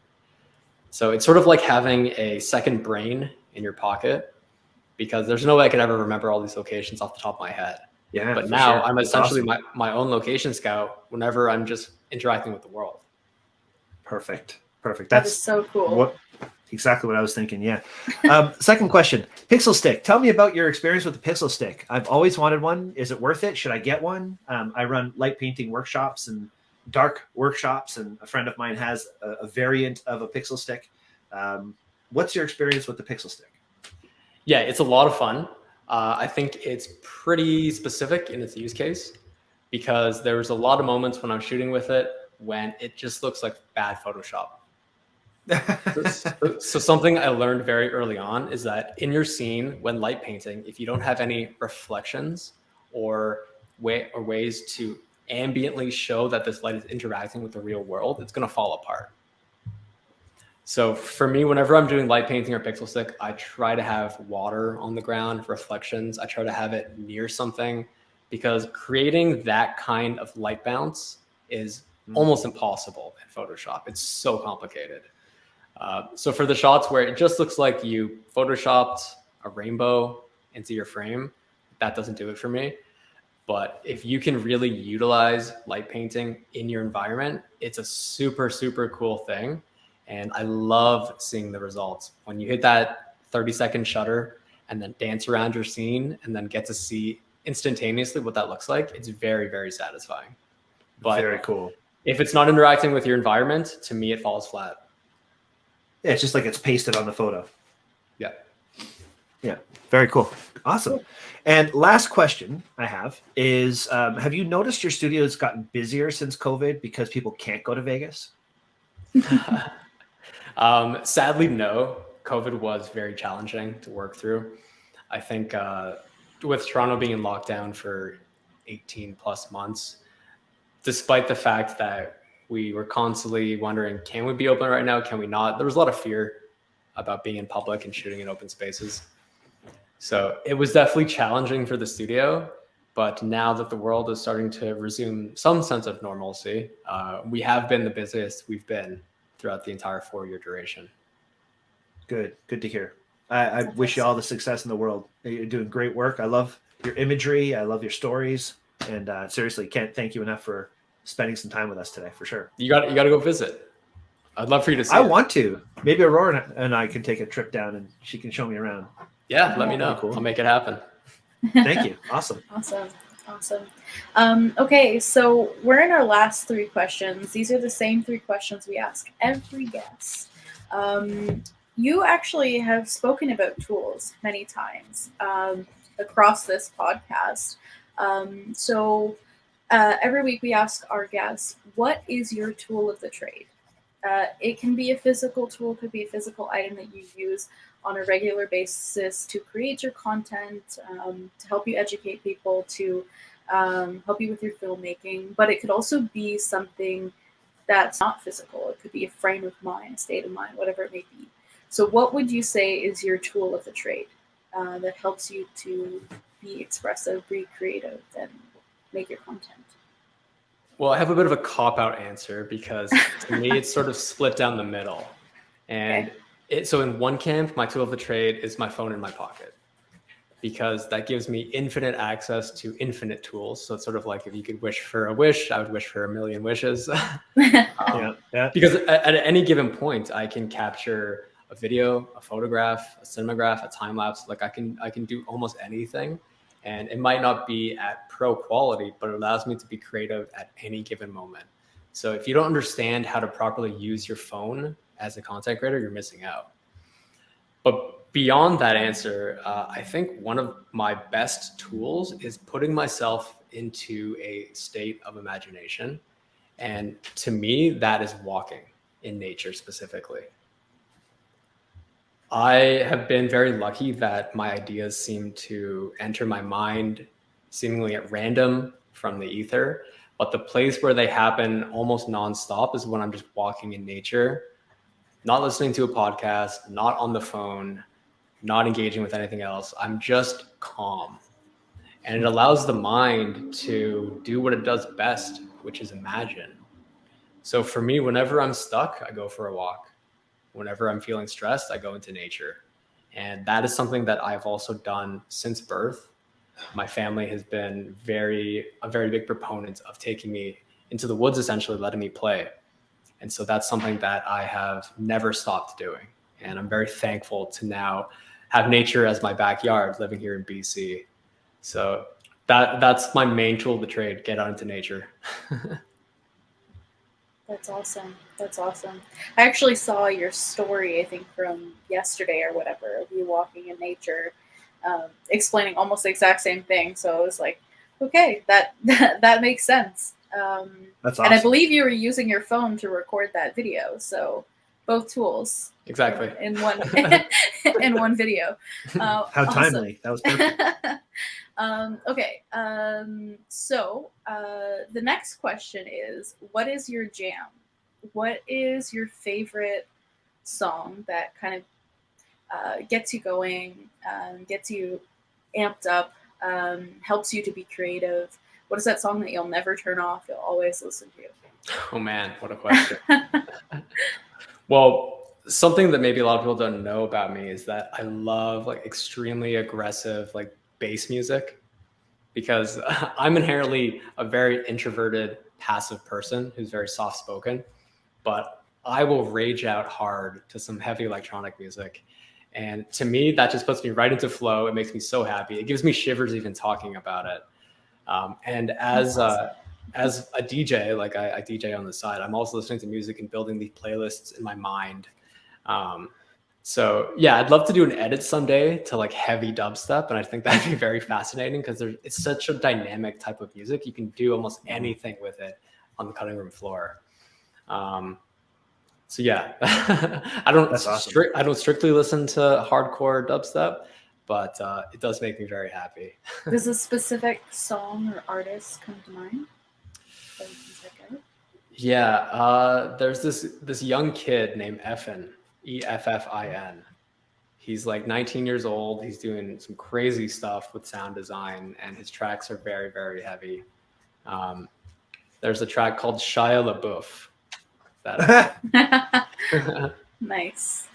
So it's sort of like having a second brain in your pocket, because there's no way I could ever remember all these locations off the top of my head. Yeah. But now I'm That's essentially awesome. my own location scout whenever I'm just interacting with the world. Perfect. That is so cool. Exactly what I was thinking. Yeah. Second question, Pixel Stick. Tell me about your experience with the Pixel Stick. I've always wanted one. Is it worth it? Should I get one? I run light painting workshops and dark workshops, and a friend of mine has a variant of a Pixel Stick. What's your experience with the Pixel Stick? Yeah, it's a lot of fun. I think it's pretty specific in its use case, because there was a lot of moments when I'm shooting with it when it just looks like bad Photoshop. So something I learned very early on is that in your scene, when light painting, if you don't have any reflections or ways to ambiently show that this light is interacting with the real world, it's going to fall apart. So for me, whenever I'm doing light painting or Pixel Stick, I try to have water on the ground, reflections. I try to have it near something, because creating that kind of light bounce is almost impossible in Photoshop. It's so complicated. So for the shots where it just looks like you Photoshopped a rainbow into your frame, that doesn't do it for me. But if you can really utilize light painting in your environment, it's a super, super cool thing. And I love seeing the results. When you hit that 30-second shutter and then dance around your scene and then get to see instantaneously what that looks like, it's very, very satisfying. But very cool. If it's not interacting with your environment, to me, it falls flat. Yeah, it's just like it's pasted on the photo. Yeah. Yeah, very cool. Awesome. And last question I have is, have you noticed your studio has gotten busier since COVID because people can't go to Vegas? Sadly, no. COVID was very challenging to work through. I think with Toronto being in lockdown for 18 plus months, despite the fact that we were constantly wondering, can we be open right now? Can we not? There was a lot of fear about being in public and shooting in open spaces. So it was definitely challenging for the studio. But now that the world is starting to resume some sense of normalcy, we have been the busiest we've been throughout the entire 4-year duration. Good to hear. I wish you all the success in the world. You're doing great work. I love your imagery. I love your stories. And seriously, can't thank you enough for spending some time with us today, for sure. You got to go visit. I'd love for you to see I want to. Maybe Aurora and I can take a trip down and she can show me around. Yeah, let me know. Cool. I'll make it happen. Thank you. Awesome. Okay, so we're in our last 3 questions. These are the same 3 questions we ask every guest. You actually have spoken about tools many times across this podcast. So every week we ask our guests, what is your tool of the trade? It can be a physical tool, could be a physical item that you use on a regular basis to create your content, to help you educate people, to help you with your filmmaking. But it could also be something that's not physical. It could be a frame of mind, a state of mind, whatever it may be. So what would you say is your tool of the trade that helps you to be expressive, be creative, and make your content? Well, I have a bit of a cop-out answer because to me, it's sort of split down the middle. And so in one camp, my tool of the trade is my phone in my pocket, because that gives me infinite access to infinite tools. So it's sort of like if you could wish for a wish, I would wish for a million wishes. Because at any given point, I can capture a video, a photograph, a cinematograph, a time lapse. Like I can do almost anything. And it might not be at pro quality, but it allows me to be creative at any given moment. So if you don't understand how to properly use your phone as a content creator, you're missing out. But beyond that answer, I think one of my best tools is putting myself into a state of imagination. And to me, that is walking in nature specifically. I have been very lucky that my ideas seem to enter my mind seemingly at random from the ether, but the place where they happen almost nonstop is when I'm just walking in nature, not listening to a podcast, not on the phone, not engaging with anything else. I'm just calm. And it allows the mind to do what it does best, which is imagine. So for me, whenever I'm stuck, I go for a walk. Whenever I'm feeling stressed, I go into nature. And that is something that I've also done since birth. My family has been a very big proponent of taking me into the woods, essentially letting me play. And so that's something that I have never stopped doing. And I'm very thankful to now have nature as my backyard, living here in BC. So that's my main tool of the trade, get out into nature. That's awesome. That's awesome. I actually saw your story, I think from yesterday or whatever, of you walking in nature, explaining almost the exact same thing. So I was like, okay, that makes sense. That's awesome. And I believe you were using your phone to record that video. So both tools. Exactly. In one in one video. How timely. That was perfect. Okay. So the next question is, what is your jam? What is your favorite song that kind of gets you going, gets you amped up, helps you to be creative? What is that song that you'll never turn off, you'll always listen to? Oh man, what a question. Well, something that maybe a lot of people don't know about me is that I love like extremely aggressive like bass music, because I'm inherently a very introverted, passive person who's very soft spoken, but I will rage out hard to some heavy electronic music. And to me, that just puts me right into flow. It makes me so happy. It gives me shivers even talking about it. And as a DJ, like I DJ on the side, I'm also listening to music and building these playlists in my mind. So yeah, I'd love to do an edit someday to like heavy dubstep. And I think that'd be very fascinating because it's such a dynamic type of music. You can do almost anything with it on the cutting room floor. So yeah, I don't strictly listen to hardcore dubstep, but it does make me very happy. Does a specific song or artist come to mind? Yeah, there's this young kid named Effin, Effin. He's like 19 years old. He's doing some crazy stuff with sound design, and his tracks are very, very heavy. There's a track called Shia LaBeouf. Nice.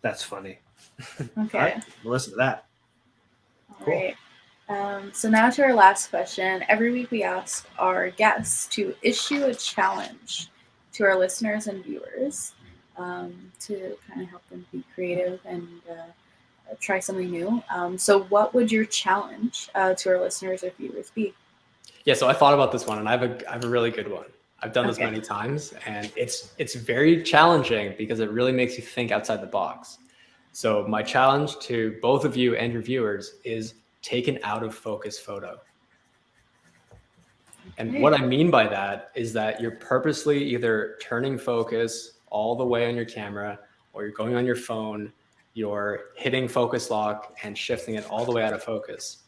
That's funny. Okay. Right, we'll listen to that. All right. So now to our last question. Every week we ask our guests to issue a challenge to our listeners and viewers to kind of help them be creative and try something new. So what would your challenge to our listeners or viewers be? Yeah, so I thought about this one, and I have a really good one. I've done this many times, and it's very challenging because it really makes you think outside the box. So my challenge to both of you and your viewers is take an out of focus photo. And what I mean by that is that you're purposely either turning focus all the way on your camera, or you're going on your phone, you're hitting focus lock and shifting it all the way out of focus.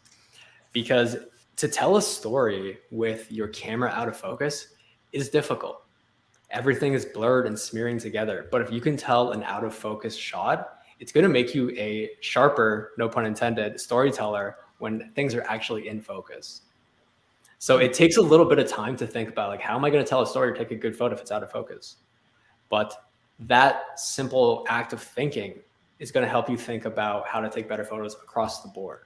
Because to tell a story with your camera out of focus is difficult. Everything is blurred and smearing together. But if you can tell an out of focus shot, it's going to make you a sharper, no pun intended, storyteller when things are actually in focus. So it takes a little bit of time to think about, like, how am I going to tell a story or take a good photo if it's out of focus? But that simple act of thinking is going to help you think about how to take better photos across the board.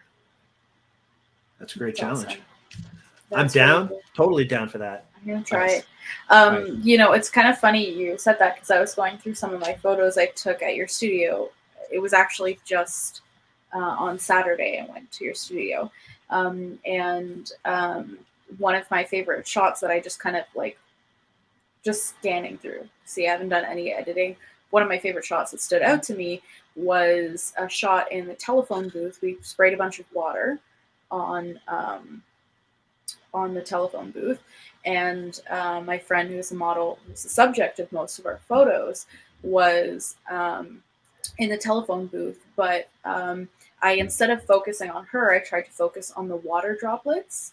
That's a great challenge. Awesome. I'm down, really totally down for that. I'm going to try it. You know, it's kind of funny you said that because I was going through some of my photos I took at your studio. It was actually just on Saturday I went to your studio. And one of my favorite shots that I just kind of like just scanning through. See, I haven't done any editing. One of my favorite shots that stood out to me was a shot in the telephone booth. We sprayed a bunch of water on on the telephone booth. And my friend, who's a model, who's the subject of most of our photos, was in the telephone booth. But I, instead of focusing on her, I tried to focus on the water droplets.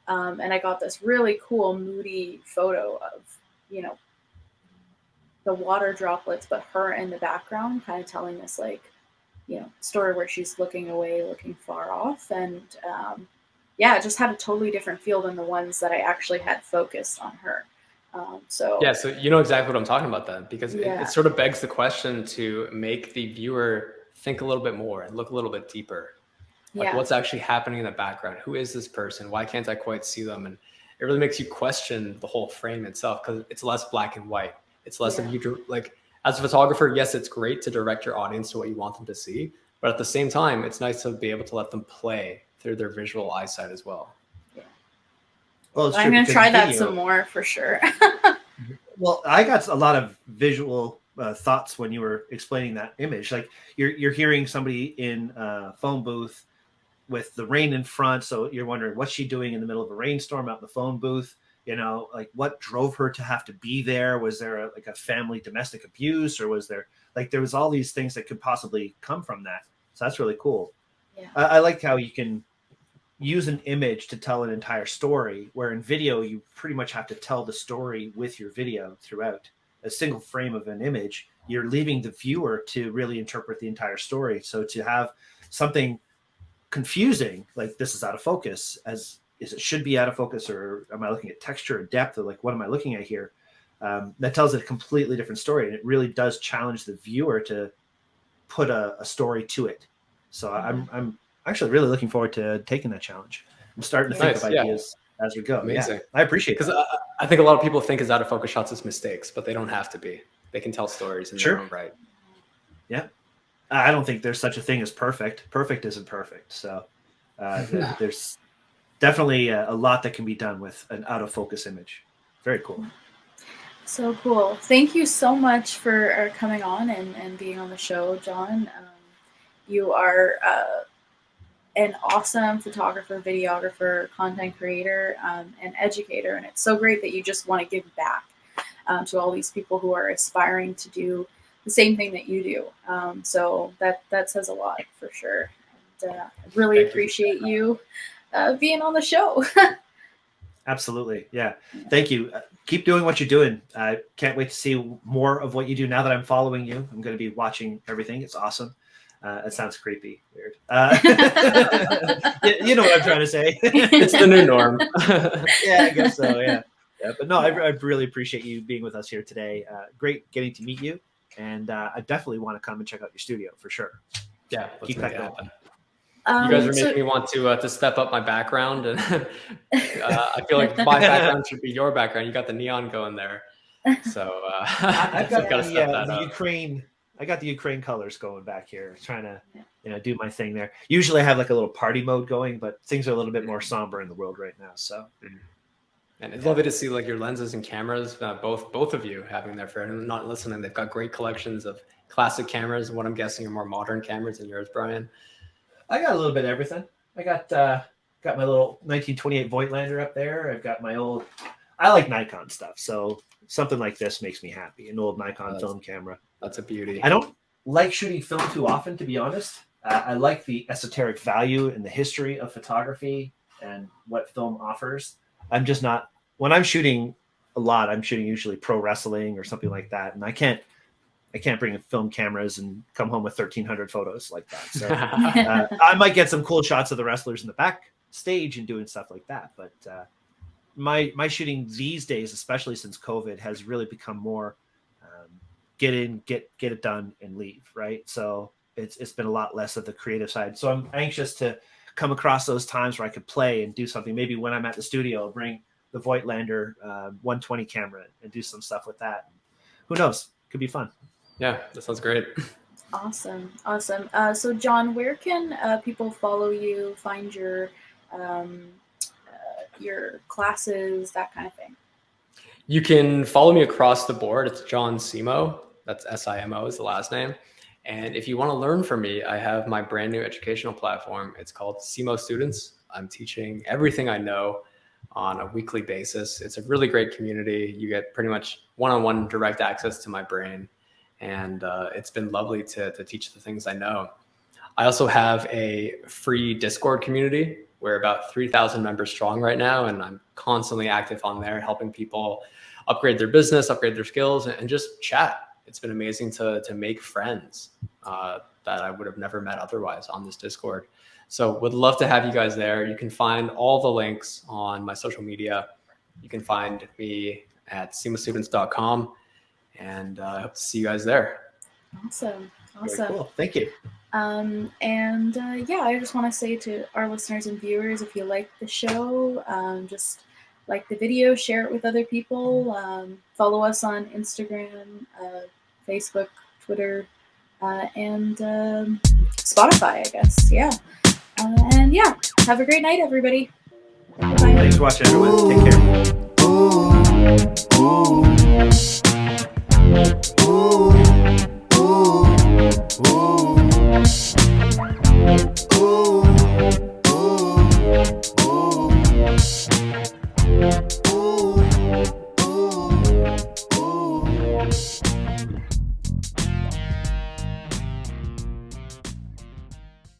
And I got this really cool, moody photo of, you know, the water droplets, but her in the background, kind of telling this, like, you know, story where she's looking away, looking far off. And yeah, it just had a totally different feel than the ones that I actually had focused on her. So yeah, so you know exactly what I'm talking about then, because it sort of begs the question to make the viewer think a little bit more and look a little bit deeper. Like, what's actually happening in the background? Who is this person? Why can't I quite see them? And it really makes you question the whole frame itself, because it's less black and white. It's less of you, like, as a photographer, yes, it's great to direct your audience to what you want them to see, but at the same time, it's nice to be able to let them play through their visual eyesight as well. Yeah. Well, I'm going to try that some more for sure. Well, I got a lot of visual thoughts when you were explaining that image. Like, you're hearing somebody in a phone booth with the rain in front, so you're wondering, what's she doing in the middle of a rainstorm out in the phone booth? You know, like, what drove her to have to be there? Was there like a family domestic abuse, or was there was all these things that could possibly come from that? So that's really cool. Yeah. I like how you can use an image to tell an entire story, where in video you pretty much have to tell the story with your video throughout. A single frame of an image, you're leaving the viewer to really interpret the entire story. So to have something confusing, like, this is out of focus, as is it should be out of focus, or am I looking at texture or depth, or like, what am I looking at here? That tells a completely different story, and it really does challenge the viewer to put a story to it. So I'm actually really looking forward to taking that challenge. I'm starting to think of ideas as we go. Amazing. Yeah, I appreciate it, because I think a lot of people think out of focus shots as mistakes, but they don't have to be. They can tell stories in their own right. Yeah, I don't think there's such a thing as perfect. Perfect isn't perfect. So there's definitely a lot that can be done with an out of focus image. Very cool. So cool. Thank you so much for coming on and being on the show, Jon. You are an awesome photographer, videographer, content creator, and educator. And it's so great that you just want to give back to all these people who are aspiring to do the same thing that you do. So that says a lot for sure. And I really appreciate you being on the show. Absolutely. Yeah. Thank you. Keep doing what you're doing. I can't wait to see more of what you do now that I'm following you. I'm going to be watching everything. It's awesome. It sounds creepy. Weird. You know what I'm trying to say. It's the new norm. Yeah, I guess so. Yeah. But no, I really appreciate you being with us here today. Great getting to meet you. And I definitely want to come and check out your studio for sure. Yeah. Keep that going. You guys are making me want to step up my background, and I feel like my background should be your background. You got the neon going there, so I've got the Ukraine. I got the Ukraine colors going back here, trying to do my thing there. Usually I have like a little party mode going, but things are a little bit more somber in the world right now. So, and it's lovely to see like your lenses and cameras, both of you having there. For anyone not listening, they've got great collections of classic cameras, and what I'm guessing are more modern cameras than yours, Brian. I got a little bit of everything. I got my little 1928 Voigtlander up there. I've got my old. I like Nikon stuff, so something like this makes me happy. An old Nikon film camera. That's a beauty. I don't like shooting film too often, to be honest. I like the esoteric value and the history of photography and what film offers. I'm just not. When I'm shooting a lot, I'm shooting usually pro wrestling or something like that, and I can't bring in film cameras and come home with 1,300 photos like that. So I might get some cool shots of the wrestlers in the backstage and doing stuff like that. But my shooting these days, especially since COVID, has really become more get in, get it done, and leave. Right. So it's been a lot less of the creative side. So I'm anxious to come across those times where I could play and do something. Maybe when I'm at the studio, I'll bring the Voigtlander 120 camera and do some stuff with that. Who knows? Could be fun. Yeah, that sounds great. Awesome. So Jon, where can people follow you, find your classes, that kind of thing? You can follow me across the board. It's Jon Simo. That's Simo is the last name. And if you want to learn from me, I have my brand new educational platform. It's called Simo Students. I'm teaching everything I know on a weekly basis. It's a really great community. You get pretty much one-on-one direct access to my brain. And it's been lovely to teach the things I know. I also have a free Discord community. We're about 3,000 members strong right now, and I'm constantly active on there, helping people upgrade their business, upgrade their skills, and just chat. It's been amazing to make friends that I would have never met otherwise on this Discord. So would love to have you guys there. You can find all the links on my social media. You can find me at simostudents.com, and I hope to see you guys there. Awesome. Very cool. Thank you. Yeah, I just want to say to our listeners and viewers, if you like the show, just like the video, share it with other people, follow us on Instagram, Facebook, Twitter, and Spotify, I guess. Yeah. And yeah, have a great night, everybody. Bye. Thanks for watching, everyone. Take care.